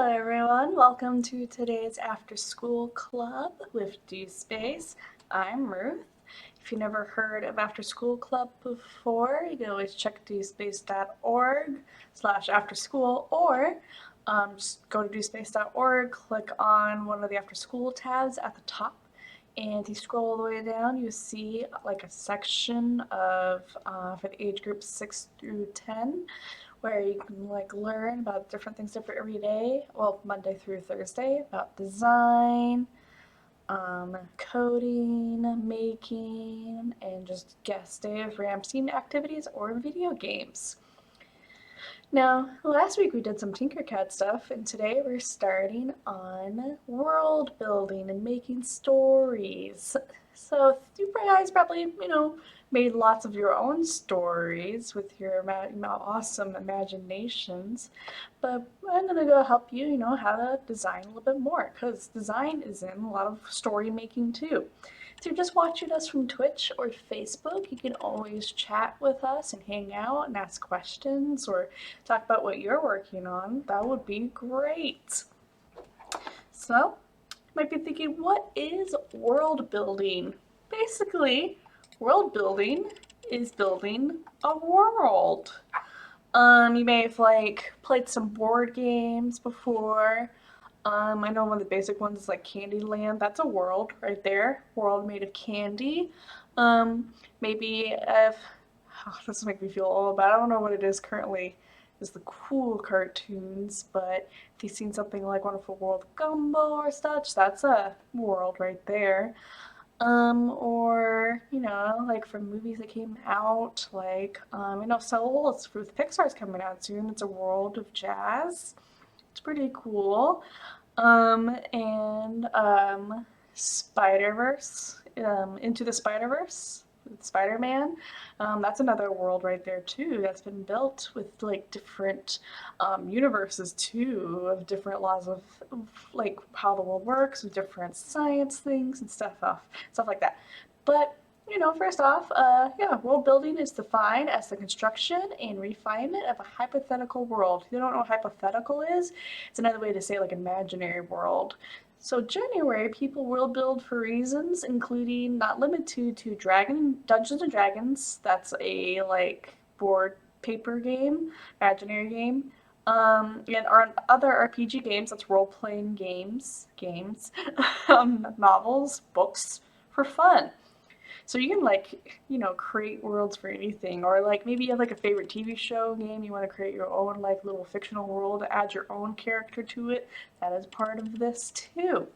Hello everyone, welcome to today's After School Club with Do Space. I'm Ruth. If you've never heard of After School Club before, you can always check dospace.org/afterschool or just go to dospace.org, click on one of the After School tabs at the top, and if you scroll all the way down, you see like a section of for the age group 6 through 10 where you can like learn about different things different every day. Well, Monday through Thursday about design, coding, making, and just guest day of Ramstein activities or video games. Now, last week we did some Tinkercad stuff, and today we're starting on world building and making stories. So you guys probably, made lots of your own stories with your awesome imaginations, but I'm gonna go help you, how to design a little bit more, because design is in a lot of story making too. If you're just watching us from Twitch or Facebook, you can always chat with us and hang out and ask questions or talk about what you're working on. That would be great. So, you might be thinking, what is world building? Basically, world building is building a world. You may have played some board games before. I know one of the basic ones is like Candyland. That's a world right there. World made of candy. Maybe if this will make me feel old, but I don't know what it is currently. Is the cool cartoons, but if you've seen something like Wonderful World of Gumball or such, that's a world right there. Or, like from movies that came out, Soul, it's with Pixar's coming out soon. It's a world of jazz. It's pretty cool. And Spider-Verse, Into the Spider-Verse, with Spider-Man. That's another world right there too that's been built with like different universes too, of different laws of like how the world works, with different science things and stuff like that. But first off, world building is defined as the construction and refinement of a hypothetical world. If you don't know what hypothetical is, it's another way to say like imaginary world. So January, people world build for reasons including not limited to Dungeons and Dragons. That's a like board paper game, imaginary game. And our other RPG games, that's role-playing games, novels, books for fun. So you can create worlds for anything, or like maybe you have like a favorite TV show game, you want to create your own like little fictional world, add your own character to it. That is part of this too.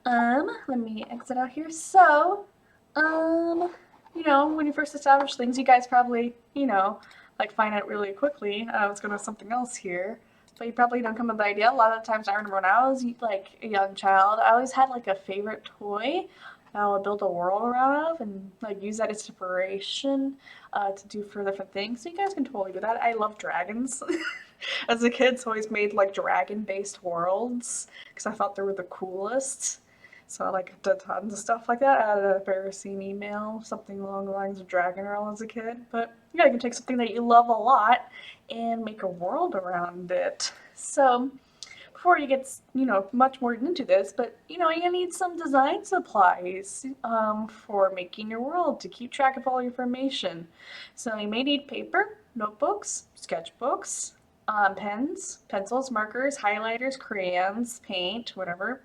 Let me exit out here. So, when you first establish things, you guys probably, like find out really quickly. I was going to something else here, but you probably don't come with the idea. A lot of the times I remember when I was like a young child, I always had like a favorite toy that I would build a world around of and like use that as inspiration to do for different things. So you guys can totally do that. I love dragons. As a kid, so I always made like dragon-based worlds because I thought they were the coolest. So I like did tons of stuff like that. I had an embarrassing email, something along the lines of Dragon Girl as a kid. But yeah, you can take something that you love a lot and make a world around it. So before you get, much more into this, but you need some design supplies for making your world to keep track of all your information. So you may need paper, notebooks, sketchbooks, pens, pencils, markers, highlighters, crayons, paint, whatever.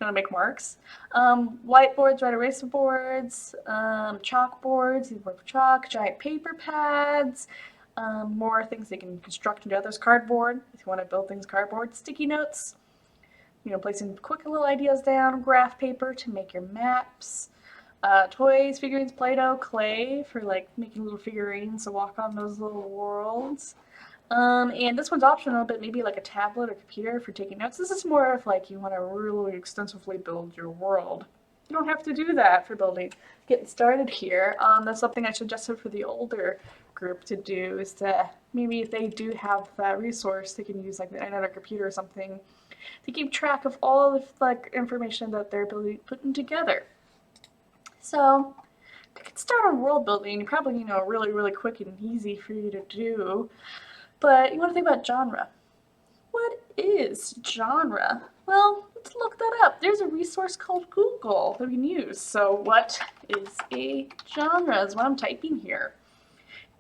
To make marks. Whiteboards, red eraser boards, chalkboards, you work with chalk, giant paper pads, more things they can construct into others, cardboard, if you want to build things cardboard, sticky notes, placing quick little ideas down, graph paper to make your maps, toys, figurines, Play-Doh, clay for like making little figurines to walk on those little worlds. And this one's optional, but maybe like a tablet or computer for taking notes. This is more of like you want to really extensively build your world. You don't have to do that for getting started here. That's something I suggested for the older group to do is to maybe if they do have that resource, they can use like another computer or something to keep track of all the like information that they're putting together. So to get started on world building, probably really quick and easy for you to do. But you want to think about genre. What is genre? Well, let's look that up. There's a resource called Google that we can use. So what is a genre is what I'm typing here.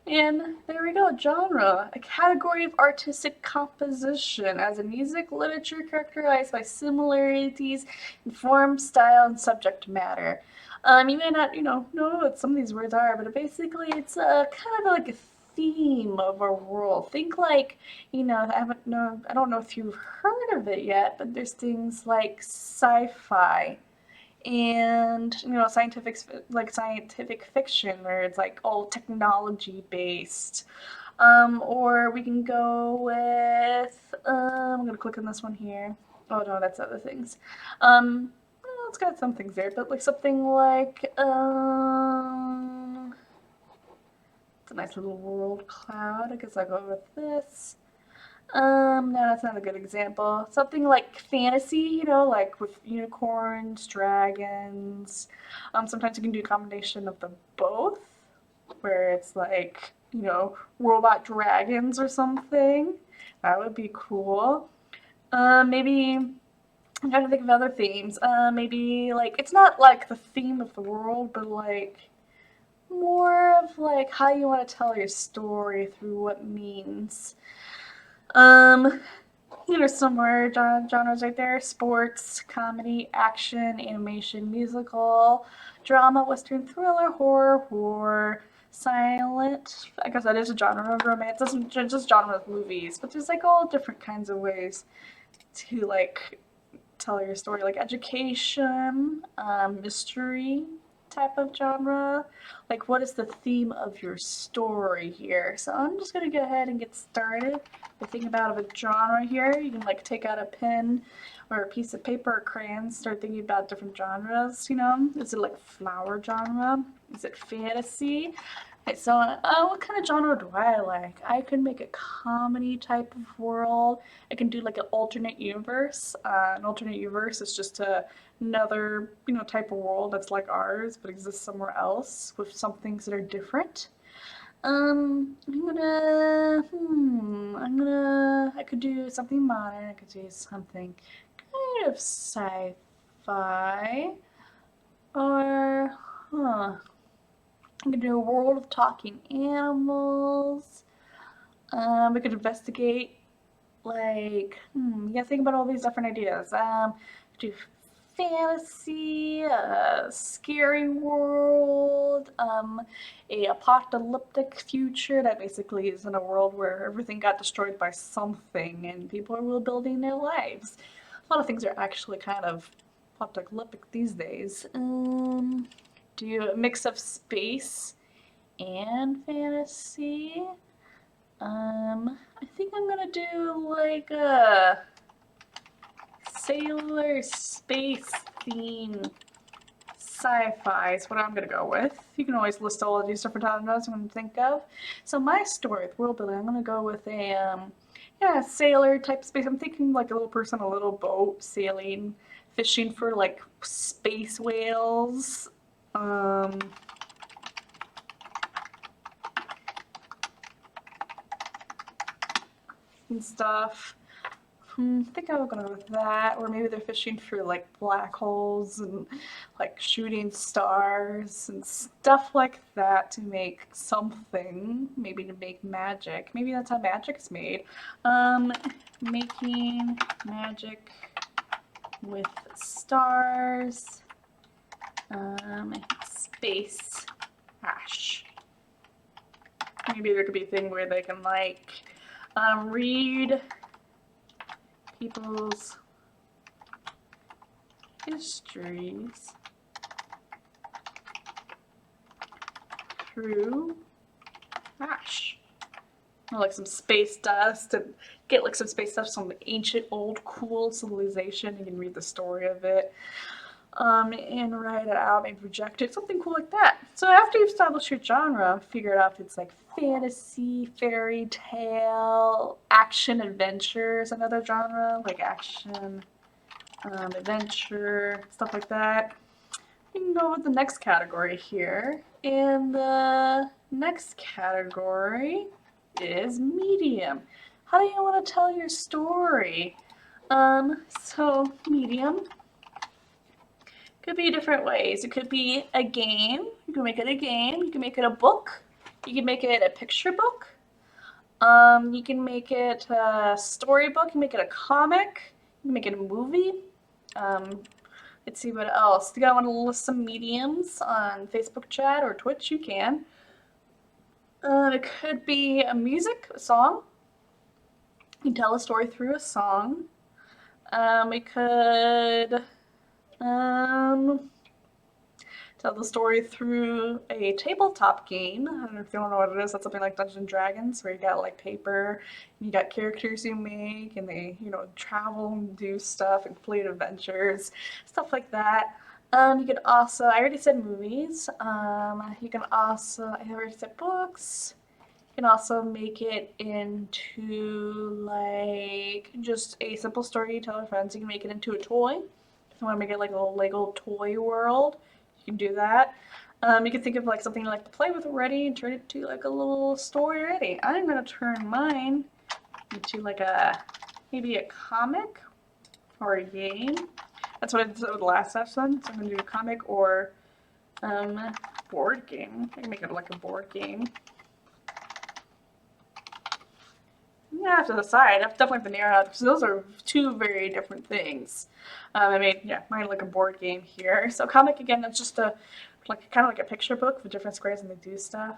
And there we go, genre, a category of artistic composition as in music, literature characterized by similarities in form, style, and subject matter. You may not, know what some of these words are, but basically it's a kind of like a theme of a world. Think like, I don't know if you've heard of it yet, but there's things like sci-fi and scientific fiction where it's like all technology based, or we can go with I'm gonna click on this one here. Oh no, that's other things. Well, it's got some things there, but like something like it's a nice little world cloud. I guess I'll go with this. No, that's not a good example. Something like fantasy, like with unicorns, dragons. Sometimes you can do a combination of them both, where it's like, robot dragons or something. That would be cool. Maybe I'm trying to think of other themes. Maybe like it's not like the theme of the world, but like more of like how you want to tell your story through what means. Um, somewhere genres right there: sports, comedy, action, animation, musical, drama, western, thriller, horror, silent. I guess that is a genre of romance. It's just genre of movies, but there's like all different kinds of ways to like tell your story, like education, mystery type of genre. Like, what is the theme of your story here? So I'm just gonna go ahead and get started by thinking about a genre here. You can like take out a pen or a piece of paper or crayons, start thinking about different genres. Is it like flower genre? Is it fantasy? Okay, so what kind of genre do I like? I could make a comedy type of world. I can do like an alternate universe. An alternate universe is just another, type of world that's like ours but exists somewhere else with some things that are different. I could do something modern. I could do something kind of sci-fi, or, I could do a world of talking animals. We could investigate, like, you gotta think about all these different ideas. Do fantasy, a scary world, a apocalyptic future that basically is in a world where everything got destroyed by something and people are rebuilding their lives. A lot of things are actually kind of apocalyptic these days. Do a mix of space and fantasy. I think I'm gonna do like a sailor space theme sci-fi is what I'm gonna go with. You can always list all of these different genres I'm gonna think of. So my story with world building, I'm gonna go with a sailor type space. I'm thinking like a little person, a little boat sailing, fishing for like space whales. And stuff. I think I'm gonna go with that, or maybe they're fishing for like black holes and like shooting stars and stuff like that to make something, maybe to make magic. Maybe that's how magic is made. Making magic with stars, space hash. Maybe there could be a thing where they can like read people's histories through hash. Or like some space dust, and get like some space stuff, some ancient, old, cool civilization. You can read the story of it. And write it out, maybe project it, something cool like that. So after you've established your genre, figure out if it's like fantasy, fairy tale, action, adventure is another genre, like action, adventure, stuff like that. You can go with the next category here. And the next category is medium. How do you want to tell your story? So medium could be different ways. It could be a game. You can make it a game. You can make it a book. You can make it a picture book. You can make it a storybook. You can make it a comic. You can make it a movie. Um, let's see what else. Do you guys want to list some mediums on Facebook chat or Twitch? You can. It could be a music, a song. You can tell a story through a song. It could tell the story through a tabletop game. I don't know if you don't know what it is. That's something like Dungeons and Dragons, where you got like paper, and you got characters you make, and they, travel and do stuff and complete adventures, stuff like that. You could also, I already said movies. You can also, I already said books. You can also make it into like just a simple story you tell your friends. You can make it into a toy. If you want to make it like a little Lego toy world, you can do that. You can think of like something you like to play with already and turn it into like a little story already. I'm gonna turn mine into like maybe a comic or a game. That's what I did with the last session. So I'm gonna do a comic or board game. I can make it like a board game. Yeah, I have to decide. I definitely have to narrow out because those are two very different things. I made mine like a board game here. So comic again, that's just kind of like a picture book with different squares and they do stuff.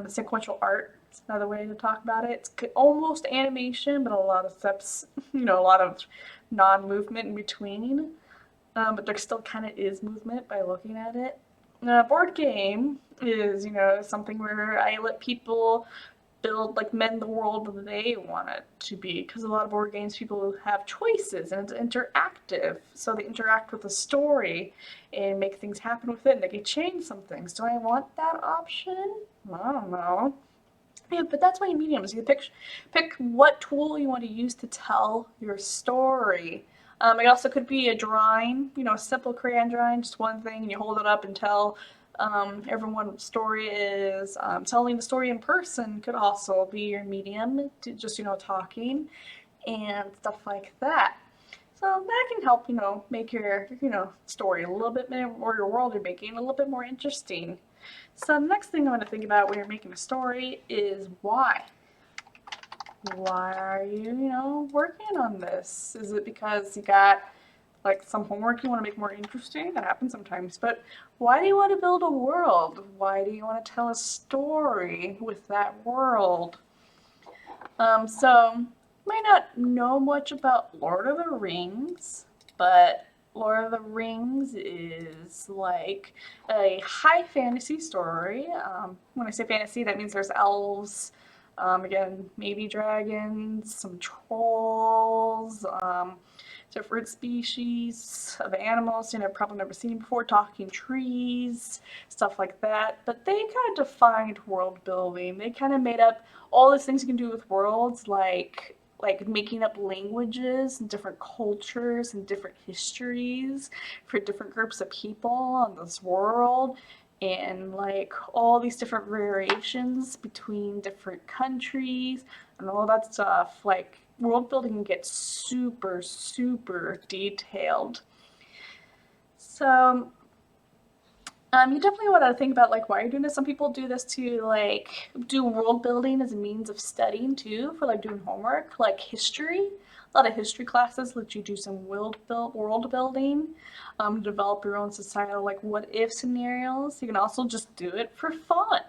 Sequential art is another way to talk about it. It's almost animation, but a lot of steps, a lot of non-movement in between. But there still kind of is movement by looking at it. Board game is, something where I let people mend the world that they want it to be, because a lot of board games people have choices and it's interactive, so they interact with the story and make things happen with it and they can change some things. Do I want that option? I don't know. Yeah, but that's why mediums, you pick what tool you want to use to tell your story. It also could be a drawing, a simple crayon drawing, just one thing, and you hold it up and tell everyone what the story is. Telling the story in person could also be your medium, to just, talking and stuff like that. So that can help, make your, story a little bit more, your world you're making a little bit more interesting. So the next thing I want to think about when you're making a story is why. Why are you, working on this? Is it because you got like some homework you want to make more interesting? That happens sometimes. But why do you want to build a world? Why do you want to tell a story with that world? So you might not know much about Lord of the Rings, but Lord of the Rings is like a high fantasy story. When I say fantasy, that means there's elves, again, maybe dragons, some trolls, different species of animals, probably never seen before, talking trees, stuff like that. But they kind of defined world building. They kind of made up all these things you can do with worlds, like making up languages and different cultures and different histories for different groups of people on this world, and like all these different variations between different countries and all that stuff. Like world building gets super, super detailed. So you definitely want to think about like why you're doing this. Some people do this to like do world building as a means of studying too, for like doing homework, like history. A lot of history classes let you do some world building, develop your own societal like what if scenarios. You can also just do it for fun.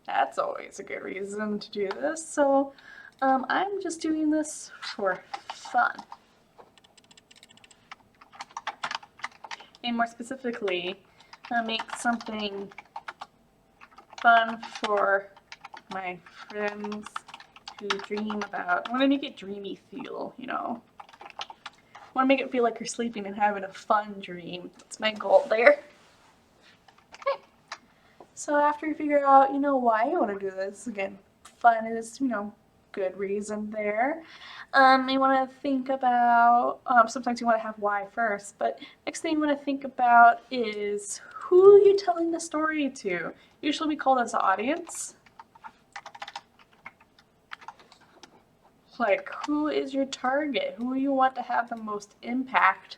That's always a good reason to do this. So I'm just doing this for fun. And more specifically, make something fun for my friends to dream about. I want to make it dreamy feel, I want to make it feel like you're sleeping and having a fun dream. That's my goal there. Okay. So after you figure out, why you want to do this, again, fun is, good reason there. You want to think about, sometimes you want to have why first, but next thing you want to think about is who you're telling the story to. Usually we call this the audience. Like, who is your target? Who you want to have the most impact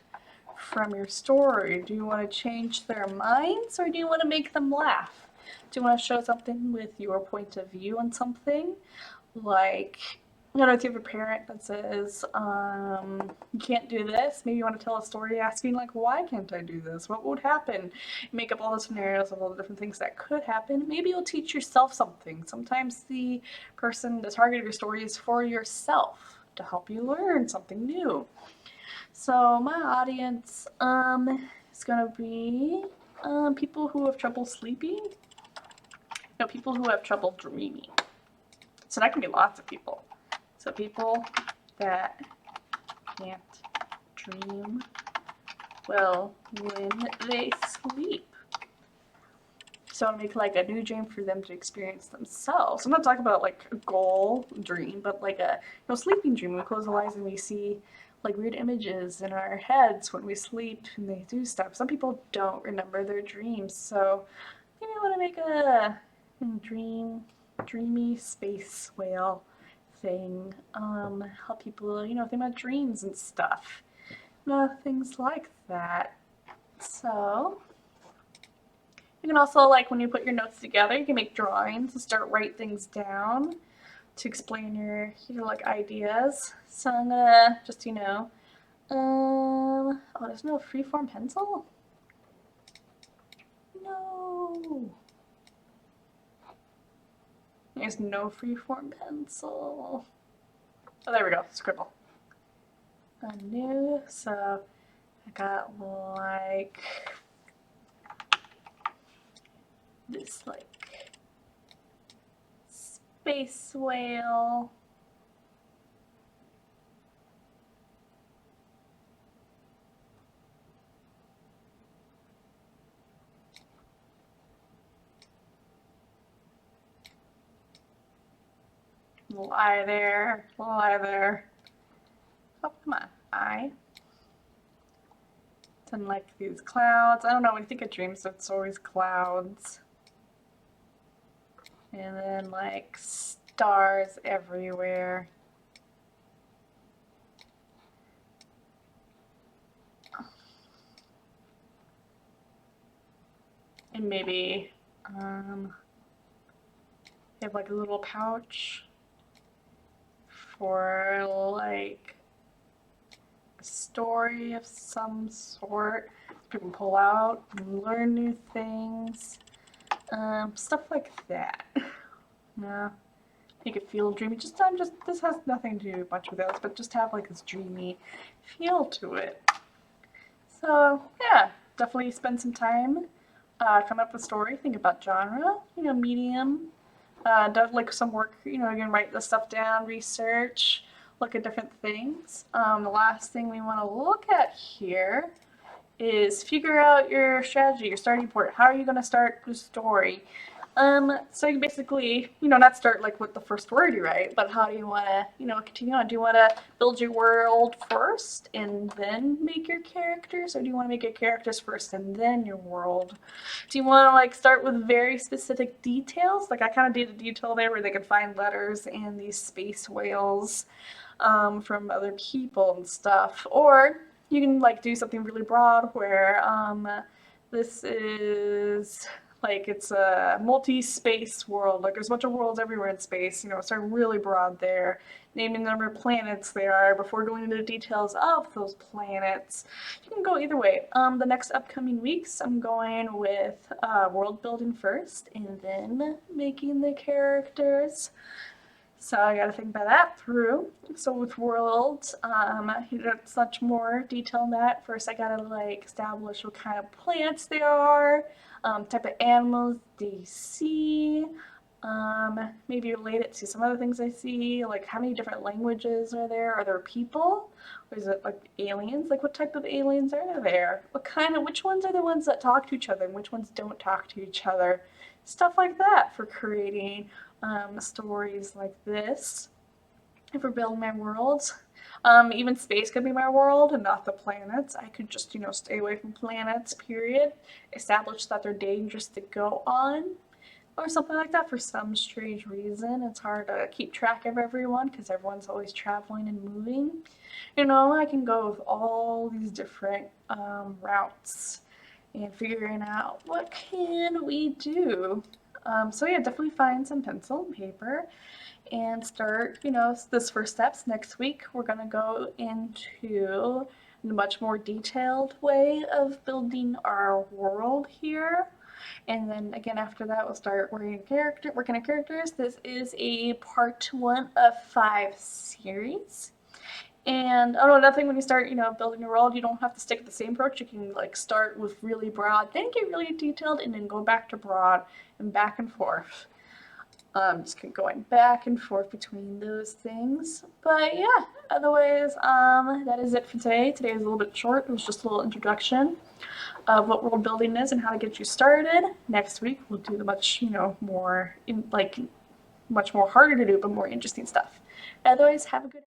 from your story? Do you want to change their minds or do you want to make them laugh? Do you want to show something with your point of view on something? Like, I don't know if you have a parent that says, you can't do this. Maybe you want to tell a story asking, like, why can't I do this? What would happen? Make up all the scenarios of all the different things that could happen. Maybe you'll teach yourself something. Sometimes the target of your story is for yourself to help you learn something new. So my audience is gonna be people who have trouble sleeping, no, people who have trouble dreaming. So that can be lots of people. So people that can't dream well when they sleep. So I'll make like a new dream for them to experience themselves. I'm not talking about like a goal dream, but like a sleeping dream. We close the eyes and we see like weird images in our heads when we sleep and they do stuff. Some people don't remember their dreams, so maybe I want to make a dreamy space whale thing. Help people, think about dreams and stuff. Things like that. So you can also, like, when you put your notes together, you can make drawings and start write things down to explain your like ideas. So I'm gonna just, oh, there's no freeform pencil? No. There's no freeform pencil. Oh, there we go. Scribble. New. So I got like this like space whale. Little eye there, little eye there. Oh, come on, eye. Then like these clouds. I don't know, when you think of dreams, it's always clouds. And then like stars everywhere. And maybe you have like a little pouch for like a story of some sort. People pull out and learn new things. Stuff like that. Yeah. Make it feel dreamy. This has nothing to do much with those, but just have like this dreamy feel to it. So yeah, definitely spend some time come up with a story, think about genre, medium, does like some work, you can write this stuff down, research, look at different things. The last thing we want to look at here is figure out your strategy, your starting point. How are you going to start the story? So you basically, not start like with the first word you write, but how do you want to, continue on? Do you want to build your world first and then make your characters, or do you want to make your characters first and then your world? Do you want to like start with very specific details? Like I kind of did a detail there where they could find letters and these space whales from other people and stuff, or you can like do something really broad where this is like it's a multi-space world, like there's a bunch of worlds everywhere in space, start really broad there, naming the number of planets there are before going into the details of those planets. You can go either way. The next upcoming weeks I'm going with world building first and then making the characters. So I gotta think about that through. So with worlds, it's much more detail than that. First I gotta like establish what kind of plants there are, type of animals do you see, maybe relate it to some other things I see, like how many different languages are there people, or is it like aliens, like what type of aliens are there, which ones are the ones that talk to each other and which ones don't talk to each other, stuff like that for creating stories like this. If we're building my worlds, even space could be my world and not the planets. I could just, stay away from planets, period. Establish that they're dangerous to go on. or something like that for some strange reason. It's hard to keep track of everyone because everyone's always traveling and moving. I can go with all these different routes and figuring out what can we do. So yeah, definitely find some pencil and paper and start, this first steps. Next week, we're going to go into a much more detailed way of building our world here. And then again, after that, we'll start working on characters. This is a part 1 of 5 series. And oh no, another thing when you start, building a world, you don't have to stick with the same approach. You can like start with really broad, then get really detailed, and then go back to broad and back and forth. Just keep going back and forth between those things. But yeah, otherwise, that is it for today. Today is a little bit short. It was just a little introduction of what world building is and how to get you started. Next week we'll do the much, much more harder to do, but more interesting stuff. Otherwise, have a good